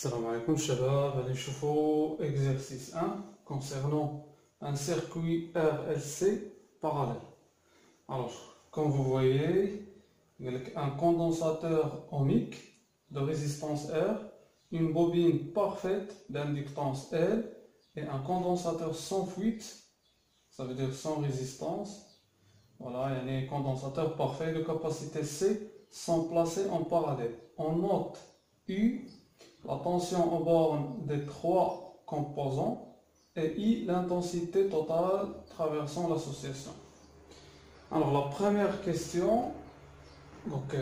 Salam alaikum shabab, allez نشوفوا exercice 1 concernant un circuit RLC parallèle. Alors, comme vous voyez, il y a un condensateur ohmique de résistance R, une bobine parfaite d'inductance L et un condensateur sans fuite, ça veut dire sans résistance. Voilà, il y a un condensateur parfait de capacité C sont placés en parallèle. On note U, la tension en borne des trois composants, et I, l'intensité totale traversant l'association. Alors la première question, donc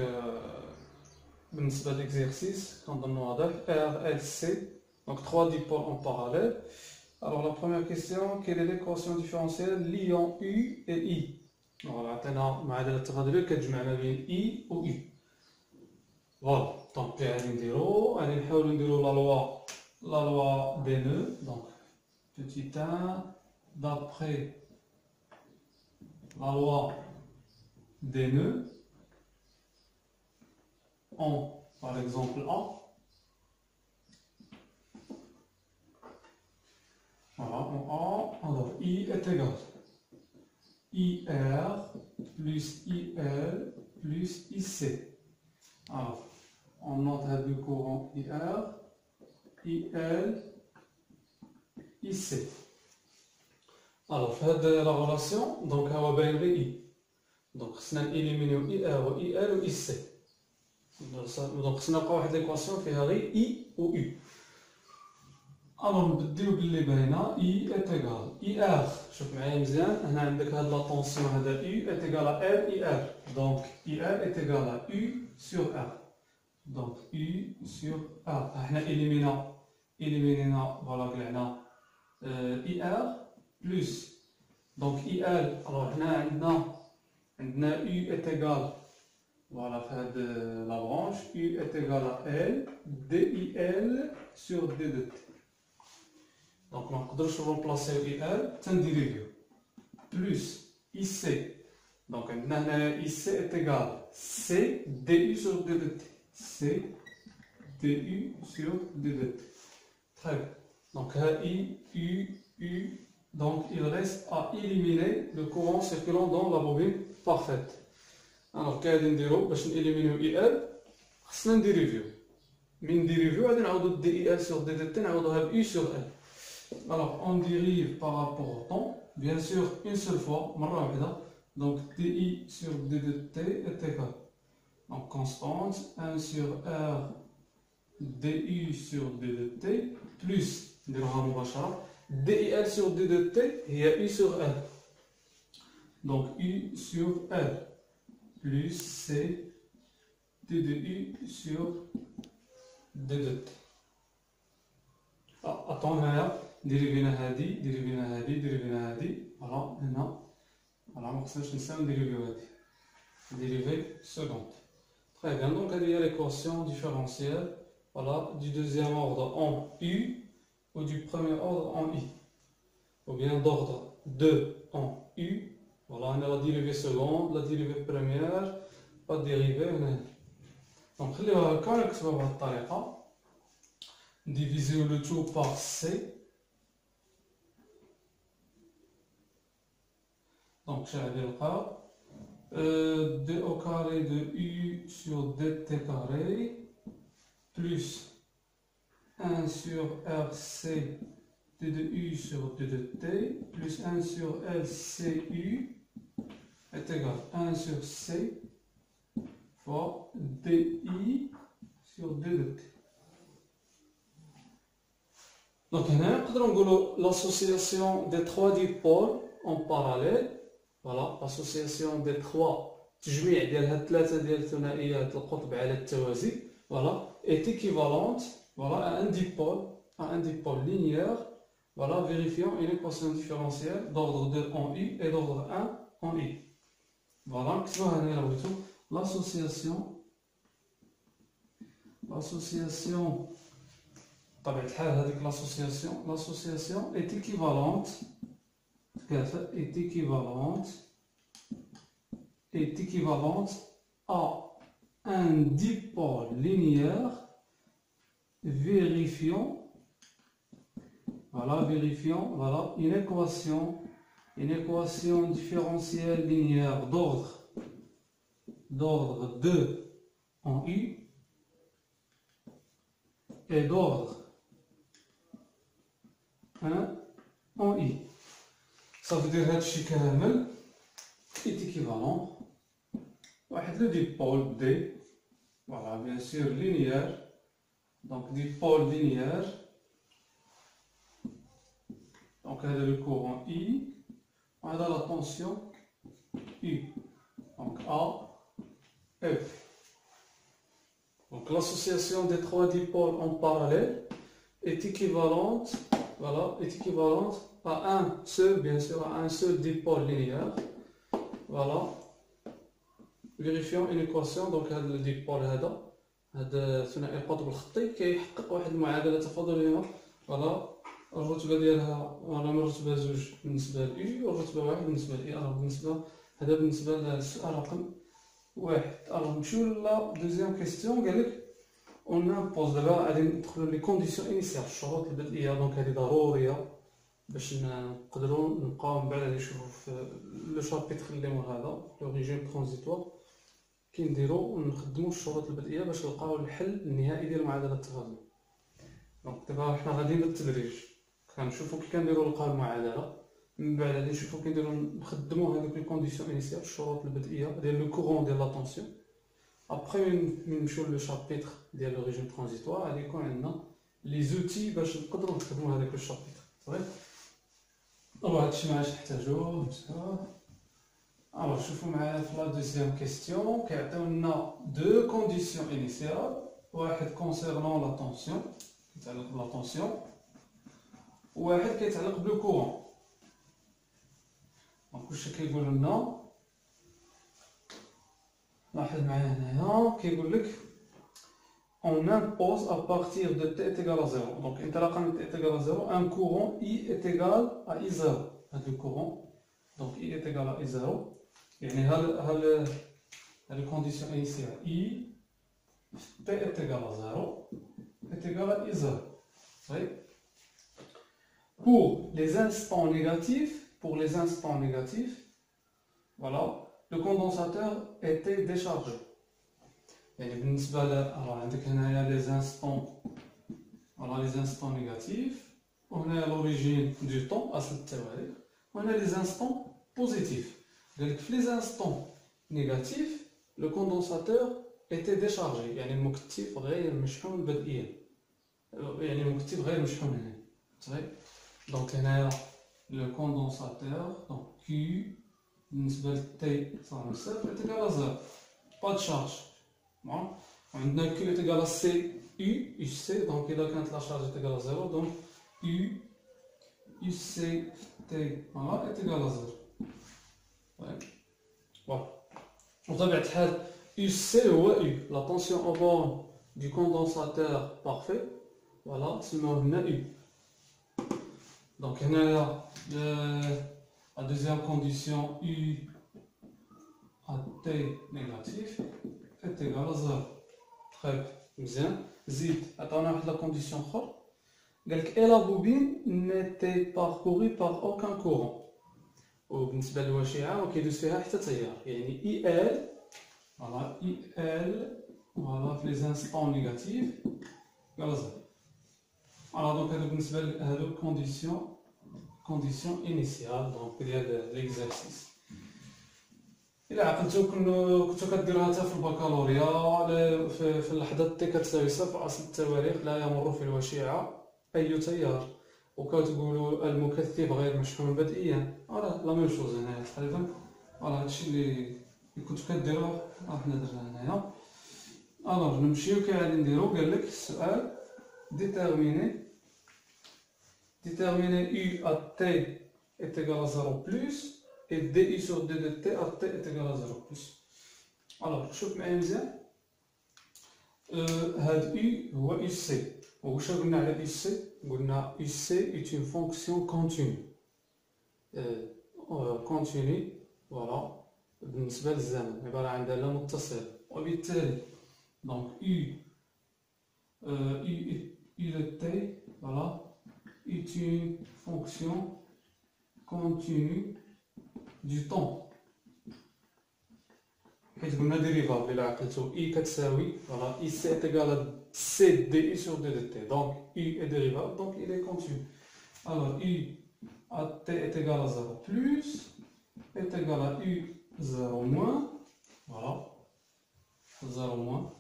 بالنسبة l'exercice, quand on a RLC, donc trois dipôles en parallèle. Alors la première question, quelle est l'équation différentielle liant U et I? Voilà, عطينا معادلة تفاضلية كتجمع ما بين I و U. Voilà, donc غادي نحاولوا نديرو la loi des nœuds. Donc petit 1, d'après la loi des nœuds, en par exemple A, voilà, en A, alors I est égal IR plus IL plus IC. Alors, on note le courant IR, IL, IC. Alors, pour la relation, donc on va bien I. Donc, on va éliminer IR, IL ou IC. Donc, on va faire l'équation qui est I ou U. Alors, on va dire que I est égal IR. Je vais vous dire, on a la tension U est égale à R, IR. Donc, IR est égal à U sur R. Donc U sur R. On a éliminé voilà, IR plus. Donc IL, alors on a U est égal, voilà, la branche, U est égal à L, DIL sur D de T. Donc on peut remplacer IL, c'est un dérivé. Plus IC, donc on a IC est égal C, DU sur D de T. C du sur D de T. Très bien. Donc I, U, donc il reste à éliminer le courant circulant dans la bobine parfaite. Alors, qu'est-ce qu'on va éliminer IL? On va dériver. Min dériver, on va avoir DIL sur D de T, on va avoir U sur L. Alors, on dérive par rapport au temps, bien sûr, une seule fois, donc DI sur D de T est égal. Donc constante, 1 sur R du sur D de T plus DIL sur D de T et U sur R. Donc U sur R plus C D de U sur D de T. Ah, attends, dérivé hadi. Voilà, maintenant, voilà, on va dérivé seconde. Très bien, donc il y a l'équation différentielle, voilà, du deuxième ordre en U ou du premier ordre en I, ou bien d'ordre 2 en U, voilà, on a la dérivée seconde, la dérivée première, pas de dérivée, donc quand on va diviser le tout par C, donc j'ai le cas. D au carré de U sur dt carré plus 1 sur RC d de U sur d de t plus 1 sur LCU est égal à 1 sur C fois DI sur d de t. Donc on a l'association des trois dipôles en parallèle. Voilà, l'association des trois تجميع ديال هاد الثلاثه ديال ثنائيات القطب على التوازي voilà est équivalente voilà à un dipôle linéaire, voilà, vérifiant une équation différentielle d'ordre 2 en I et d'ordre 1 en I. Voilà, l'association l'association est équivalente à un dipôle linéaire vérifions, voilà, une équation différentielle linéaire d'ordre 2 en U et d'ordre 1 en I. Ça veut dire que هادشي كامل est équivalent واحد le dipôle D, voilà, bien sûr linéaire, donc dipôle linéaire, donc هذا le courant I, وهذا la tension U, donc A, F. Donc l'association des trois dipôles en parallèle est équivalente, voilà, est équivalente à un seul, bien sûr, à un seul dipôle linéaire. Voilà. Vérifions une équation. Donc هذا الديبول هذا ثنائي القطب الخطي كيحقق واحد المعادلة تفاضلية. فوالا الرتبة ديالها من الرتبة 2 بالنسبة ل U والرتبة 1 بالنسبة ل I. هذا بالنسبة للسؤال رقم 1. نمشيو لا دوزيام كيستيون. قالك on impose دابا غادي ندخلو لي كونديسيون انيسيال، الشروط البدئية. دونك هذه ضرورية باش نقدروا نبقاو من بعد غادي نشوفوا في لو شابيتر اللي هو هذا لو ريجيم ترانزيتوار كنديروا ونخدموا الشروط البدئيه باش نلقاو الحل النهائي ديال معادله التفاضل. دونك دابا حنا غاديين بالتدريج كنشوفوا كي كنديروا نلقاو المعادله، من بعد غادي نشوفوا كنديروا نخدموا هذوك لي كونديسيون انيسيال الشروط البدئيه ديال لو كورون ديال لا طونسيون. ابري نمشيو لو شابيتر ديال لو ريجيم ترانزيتوار غادي يكون عندنا لي زوتي باش نقدروا نخدموا هذاك الشابيتر. صافي دابا هادشي ما عادش نحتاجوه بزاف. Alors, je vous mets la deuxième question qui a deux conditions initiales. واحد concernant la tension, كيتعلق بلا tension، وواحد كيتعلق بلو courant. دونك واش كيقول لنا؟ لاحظ معايا هنايا كيقول لك on impose à partir de t est égal à 0. Donc انطلاقا من t est égal à 0 un courant I est égal à I0. هذا le courant donc I est égal à I0. يعني هل الكونديسيون انيسيال I t est égal à 0 est égal à I0. Oui. Pour les instants négatifs, voilà, le condensateur était déchargé. يعني بالنسبة alors عندك هنايا les instants، voilà les instants négatifs، وهنا l'origine du temps أصل التواريخ، وهنا les instants positifs. Donc, les instants négatifs, le condensateur était déchargé. يعني المكثف غير مشحون بدئيا. يعني المكثف غير مشحون هنا. صحيح؟ donc هنايا le condensateur donc Q بالنسبة ل T صار صفر est égal à 0. pas de charge. bon عندنا Q est égal à C U UC. donc إذا كانت la charge est égal à 0 donc U UC T voilà est égal à 0. Voilà. بطبيعة الحال UC هو U la tension au borne du condensateur parfait. voilà نسميوه هنا U. donc هنايا la deuxième condition U à T négatif est égal à 0. très bien مزيان. زيد عطاونا واحد لا كونديسيون اخر قالك et la bobine n'était parcourue par aucun courant. وبالنسبه للوشيعه ما كيدوز فيها حتى تيار. يعني اي ال فوالا اي ال فوالا في لي انستون نيجاتيف غير زيرو. فوالا دونك هادو بالنسبه لهادو كونديسيون انيسيال دونك ديال ليكزارسيس. الا عقلتو كنتو كديروها حتى في البكالوريا في اللحظه تي كتساوي صفر اصل التواريخ لا يمر في الوشيعه اي تيار، وكتقولوا المكثف غير مشحون بدئيا. فوالا لا ميم شوز هنايا تقريبا. فوالا هادشي اللي كنتو كديروه حنا درنا هنايا. الوغ نمشيو كي نديرو. قال لك السؤال déterminer U à T est égal à 0 plus et DU sur D de T à T est égal à 0 plus. الوغ شوف معايا مزيان. هاد U هو UC. واش قلنا على UC؟ قلنا UC est une fonction continue. continue voilà بالنسبة للزمن عبارة عن دالة متصلة، وبالتالي donc U U de t, voilà, est une fonction continue du temps. حيت قلنا ديريفابل إلا عقلتو I كتساوي voilà IC est égal à C dI sur D de t. Donc U est dérivable, donc il est continu. Alors U à t est égal à 0 plus est égal à U 0 moins, voilà, 0 moins,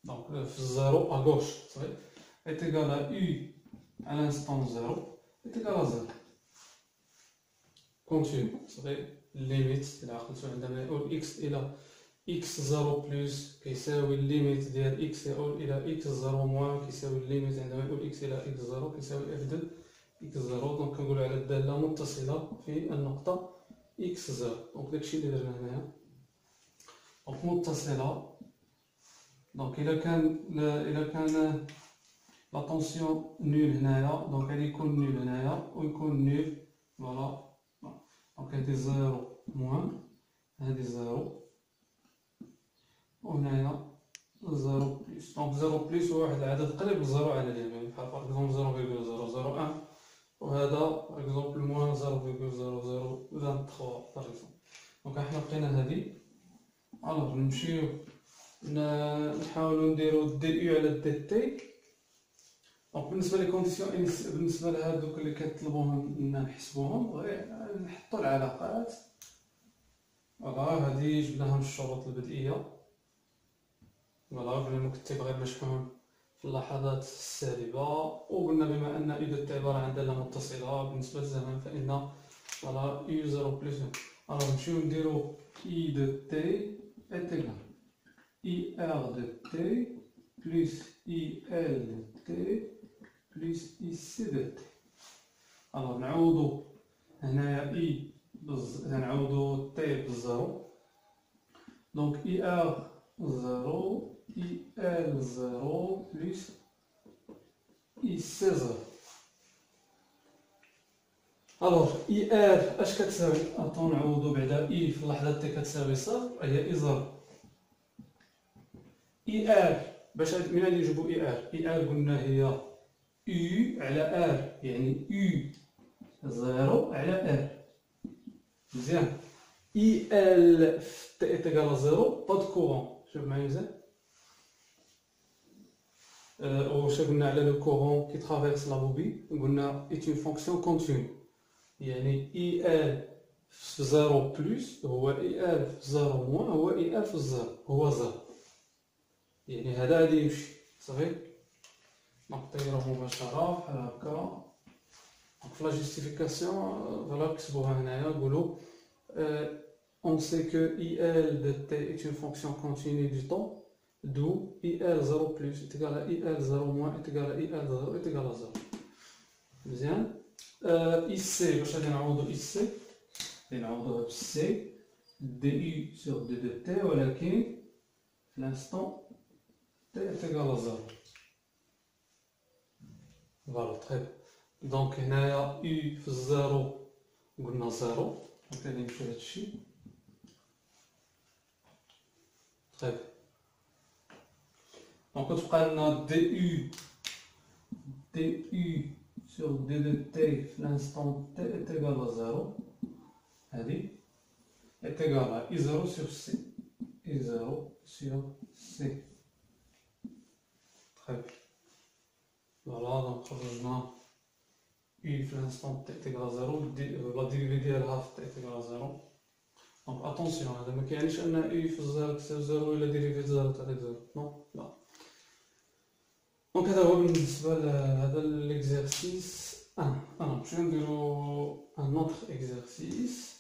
donc le 0 à gauche, est égal à U à l'instant 0 est égal à 0. Continue, limite, il a x il a x0 plus كيساوي الليميت ديال x يؤول إلى x0 moins كيساوي الليميت عندما يؤول x إلى x0 كيساوي f د x0. دونك كنقولو على الدالة متصلة في النقطة x0. دونك داكشي اللي درنا هنايا. دونك متصلة. دونك إلا كان لا طونسيون نول هنايا دونك غادي يكون نول هنايا ويكون نول فوالا. دونك هادي 0 موان هادي 0 وهنايا 0 بلس. دونك 0 بلس هو واحد العدد قريب ل 0 على اليمين بحال باغ اكزومبل 0.001 وهذا باغ اكزومبل موان 0.0023 باغ اكزومبل. دونك حنا لقينا هادي. الوغ نمشيو نحاولو نديرو دي يو على دي تي. دونك بالنسبه لي كونديسيون بالنسبه لهادوك اللي كيطلبوهم نحسبوهم غير نحطو العلاقات. فوالا هادي جبناها من الشروط البدئيه. فوالا بلا نكتب غير مشحون في اللحظات السالبه. وقلنا بما ان اي دو تي عباره عن داله متصله بالنسبه للزمن فان فوالا يو 0 بلس. الوغ نمشيو نديرو اي دو تي est égal IR de t plus IL de t plus IC de t. alors نعوضو هنايا I نعوضو t بالزيرو. donc IR 0 IL 0 plus IC 0. alors IR اش كتساوي؟ اطون نعوضو بعدا I في اللحظة t كتساوي صفر هي I 0. IR باش من غادي نجيبو IR قلنا هي U على R يعني U 0 على R. مزيان. IL في t est égal à 0 pas de courant. شوف معايا مزيان. واش قلنا على لو كورون كي ترافيرس لا بوبي؟ قلنا est une fonction continue يعني IL في 0 بلس هو IL في 0 موان هو IL في 0 هو 0. يعني هذا غادي يمشي صافي. نطيروه مباشرة بحال هكا. في لا جوستيفيكاسيون فوالا كتبوها هنايا نقولو on sait que IL de t est une fonction continue du temps d'où IL 0 plus est égal à IL 0 moins est égal à IL 0 est égal à 0. مزيان. IC باش غادي نعوضو IC غادي نعوضوها ب C du sur d de t ولكن في l'instant t est égal à 0. Voilà, très bien. Donc, هنايا U في 0 قلنا 0. دونك غادي نمشيو لهادشي. très bien. دونك كتبقى لنا du sur d de t في l'instant t est égal à 0. هادي est égal à I0 sur C. I0 sur C. très bien. Voilà, donc خرجنا U في l'instant t est égal à 0 la dérivée ديالها في t est égal à 0. donc attention هذا ما كيعنيش ان U في 0 تساوي 0 إلا dérivée 0 تعطيك 0 non لا. donc هذا هو بالنسبة لهذا l'exercice 1. نمشيو نديرو un autre exercice.